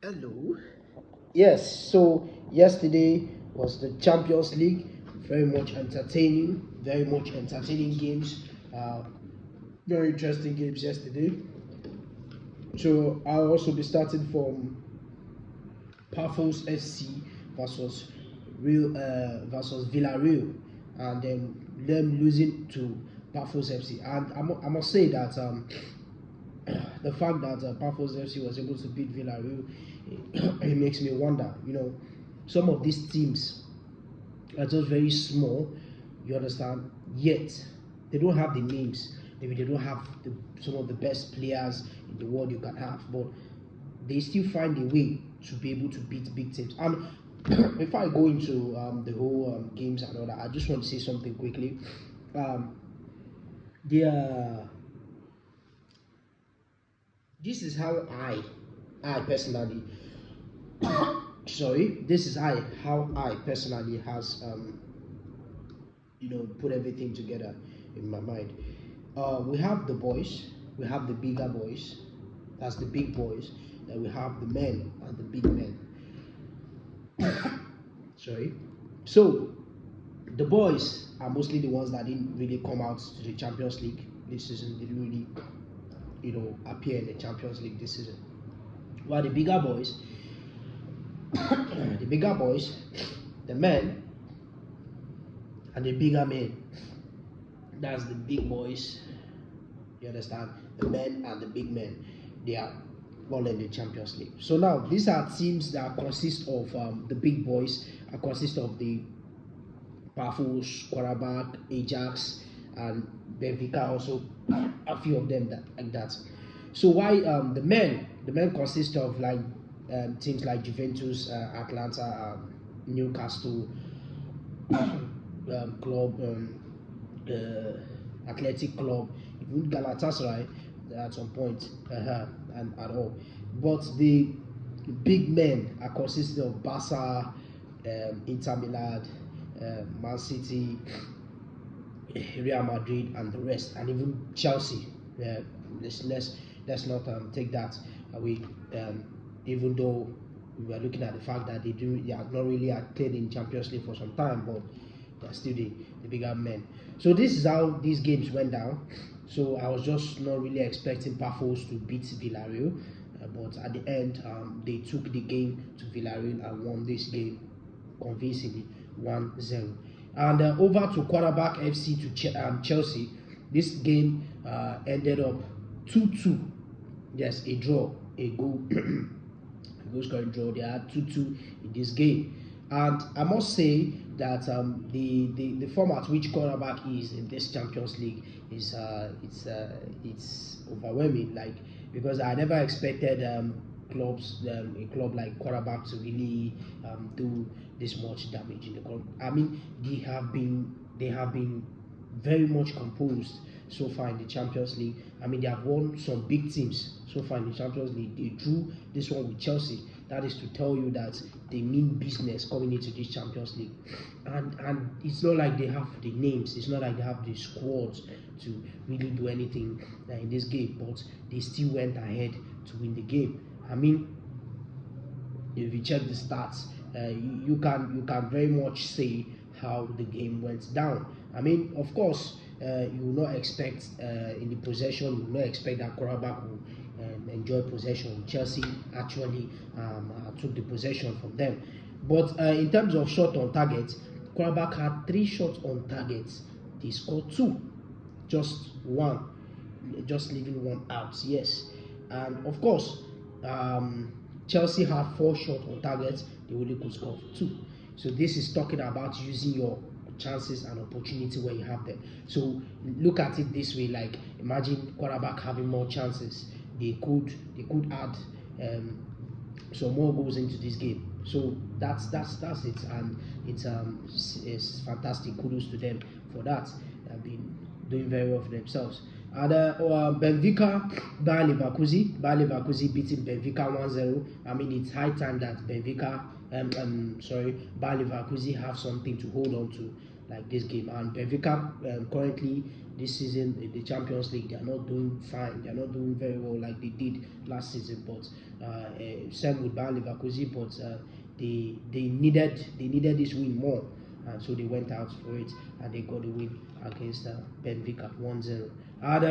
Hello. Yes, so yesterday was the Champions League. Very much entertaining games. Very interesting games yesterday. So I'll also be starting from Pafos FC versus versus Villarreal, and then them losing to Pafos FC. And I must say that the fact that Pafos FC was able to beat Villarreal, it makes me wonder. Some of these teams are just very small. You understand? Yet they don't have the names. Maybe they don't have some of the best players in the world you can have, but they still find a way to be able to beat big teams. And before I go into the whole games and all that, I just want to say something quickly. Um, the This is how I personally, sorry, this is how I personally has put everything together in my mind. We have the boys, we have the bigger boys, that's the big boys, then we have the men and the big men. Sorry. So the boys are mostly the ones that didn't really come out to the Champions League this season. They didn't really, appear in the Champions League this season. While the bigger boys, the bigger boys, the men, and the bigger men, that's the big boys. You understand? The men and the big men, they are all in the Champions League. So now these are teams that consist of the big boys, consist of the Pafos, Qarabağ, Ajax, and Benfica. Also, a few of them like that. So why the men consist of like teams like Juventus, Atlanta, Newcastle, club, Athletic Club, even Galatasaray at some point, and at all. But the big men are consisting of Barca, Inter Milan, Man City, Real Madrid, and the rest, and even Chelsea. Let's not take that away. Even though we are looking at the fact that they are not really played in Champions League for some time, but they're still the bigger men. So this is how these games went down. So I was just not really expecting Pafos to beat Villarreal, but at the end they took the game to Villarreal and won this game convincingly 1-0. And over to Qarabağ FC to Chelsea. This game ended up 2-2. Yes, a draw, a goal, a goal scoring draw. They had 2-2 in this game, and I must say that the format which Qarabağ is in this Champions League is it's overwhelming. Like, because I never expected a club like Qarabağ to really do this much damage in the club. I mean, they have been very much composed so far in the Champions League. I mean, they have won some big teams so far in the Champions League. They drew this one with Chelsea. That is to tell you that they mean business coming into this Champions League. And it's not like they have the names. It's not like they have the squads to really do anything in this game. But they still went ahead to win the game. I mean, if you check the stats, you can very much say how the game went down. I mean, of course, you will not expect in the possession. You will not expect that Qarabağ will enjoy possession. Chelsea actually took the possession from them. But in terms of shot on target, Qarabağ had 3 shots on target. They scored 2, just one, just leaving one out. Yes, and of course, Chelsea had 4 shots on target. They only could score 2. So this is talking about using your chances and opportunity where you have them. So look at it this way: like, imagine Qarabağ having more chances. They could add some more goals into this game. So that's it, and it's fantastic. Kudos to them for that. They've been doing very well for themselves. And Benfica, Bayer Leverkusen beating Benfica 1-0. I mean, it's high time that Bayer Leverkusen have something to hold on to like this game. And Benfica currently this season in the Champions League, they are not doing fine. They are not doing very well like they did last season. But same with Bayer Leverkusen, but they needed this win more, and so they went out for it and they got the win against Benfica 1-0. And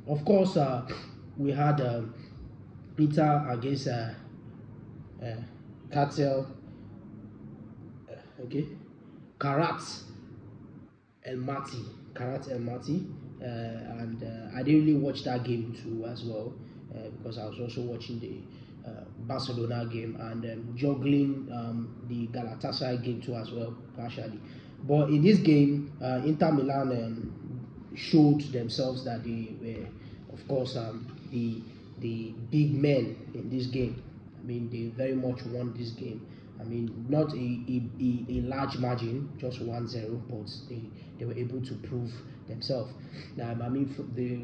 of course, we had Inter against Cartel, okay, Karat El Mati, and I didn't really watch that game too as well because I was also watching the Barcelona game and juggling the Galatasaray game too as well partially. But in this game, Inter Milan showed themselves that they were, of course, the big men in this game. I mean, they very much won this game. I mean, not a large margin, just 1-0, but they were able to prove themselves. I mean,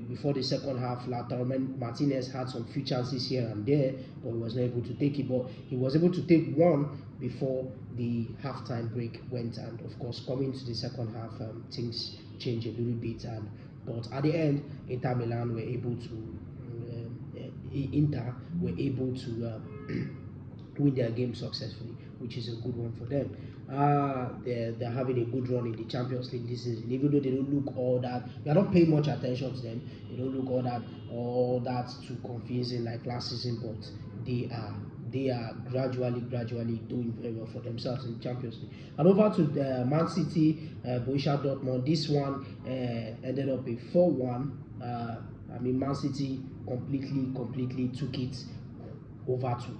before the second half, Lautaro Martinez had some few chances here and there, but he was not able to take it. But he was able to take one before the halftime break went, and of course, coming to the second half, things changed a little bit. But at the end, Inter Milan were able to win their game successfully, which is a good one for them. They're having a good run in the Champions League this season, even though they don't look all that. We are not paying much attention to them. They don't look all that too confusing like last season, but they are gradually doing very well for themselves in the Champions League. And over to the Man City, Borussia Dortmund. This one ended up a 4-1. I mean, Man City completely took it over to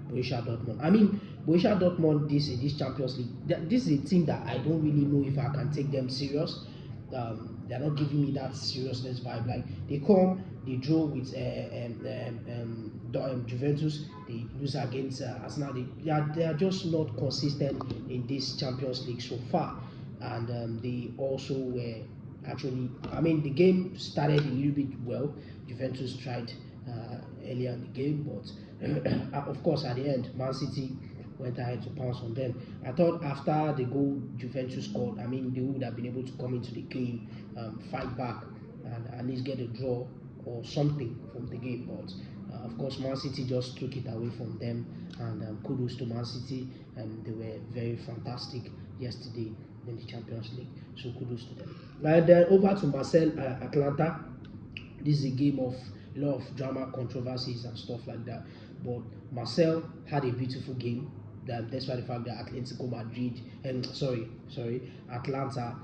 Borussia Dortmund. I mean, Borussia Dortmund this Champions League, this is a team that I don't really know if I can take them serious. They're not giving me that seriousness vibe. Like they draw with Juventus, they lose against Arsenal. They are just not consistent in this Champions League so far, and they also were actually. I mean, the game started a little bit well. Juventus tried earlier in the game, but of course at the end, Man City went ahead to pounce on them. I thought after the goal Juventus scored, I mean, they would have been able to come into the game, fight back, and at least get a draw or something from the game. But of course, Man City just took it away from them, and kudos to Man City, and they were very fantastic yesterday in the Champions League. So kudos to them. And then over to Marseille Atlanta. This is a game of a lot of drama, controversies, and stuff like that. But Marseille had a beautiful game. Despite the fact that Atletico Madrid, Atlanta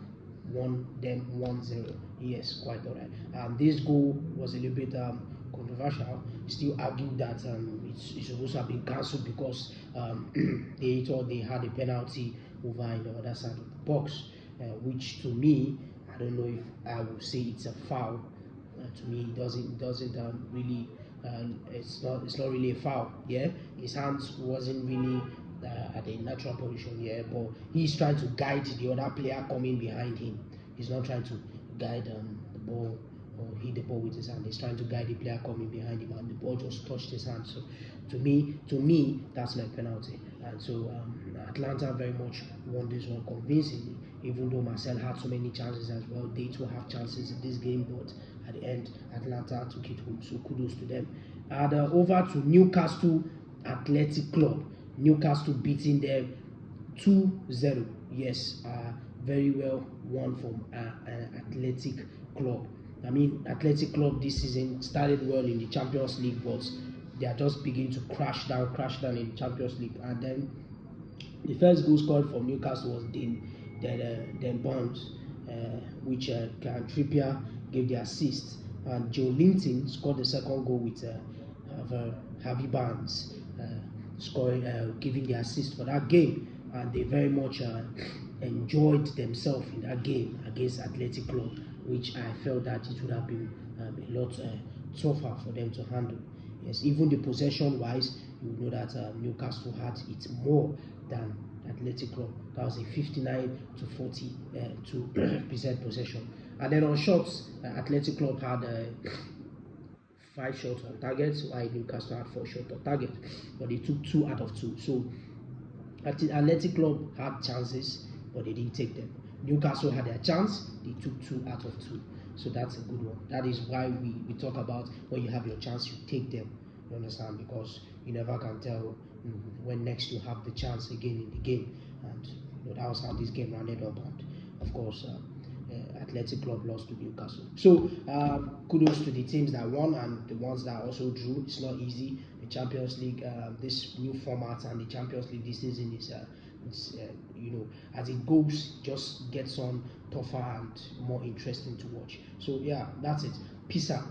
won them 1-0. Yes, quite alright. And this goal was a little bit controversial. Still argued that it's supposed to have been cancelled because they thought they had a penalty over in the other side of the box, which to me, I don't know if I would say it's a foul. To me, it doesn't really. It's not really a foul. Yeah, his hands wasn't really at a natural position. Yeah, but he's trying to guide the other player coming behind him. He's not trying to guide the ball or hit the ball with his hand. He's trying to guide the player coming behind him, and the ball just touched his hand. So, to me, that's my penalty. And so Atlanta very much won this one convincingly. Even though Marcel had so many chances as well, they too have chances in this game, but at the end, Atlanta took it home. So kudos to them. And over to Newcastle Athletic Club. Newcastle beating them 2-0. Yes, very well won from an Athletic Club. I mean, Athletic Club this season started well in the Champions League, but they are just beginning to crash down in the Champions League. And then the first goal scored from Newcastle was Dan Bonds, which Trippier gave the assist, and Joe Linton scored the second goal with Harvey Barnes giving the assist for that game. And they very much enjoyed themselves in that game against Athletic Club, which I felt that it would have been a lot tougher for them to handle. Yes, even the possession wise, you know that Newcastle had it more than Athletic Club. That was a 59 to 42% possession. And then on shots, Athletic Club had 5 shots on target, while Newcastle had 4 shots on target, but they took 2 out of 2. So Athletic Club had chances, but they didn't take them. Newcastle had their chance, they took 2 out of 2. So that's a good one. That is why we talk about when you have your chance, you take them. You understand? Because you never can tell when next you have the chance again in the game. And that was how this game rounded up. And of course, Athletic Club lost to Newcastle. So kudos to the teams that won and the ones that also drew. It's not easy. The Champions League, this new format, and the Champions League this season is, as it goes, just gets on tougher and more interesting to watch. So yeah, that's it. Peace out.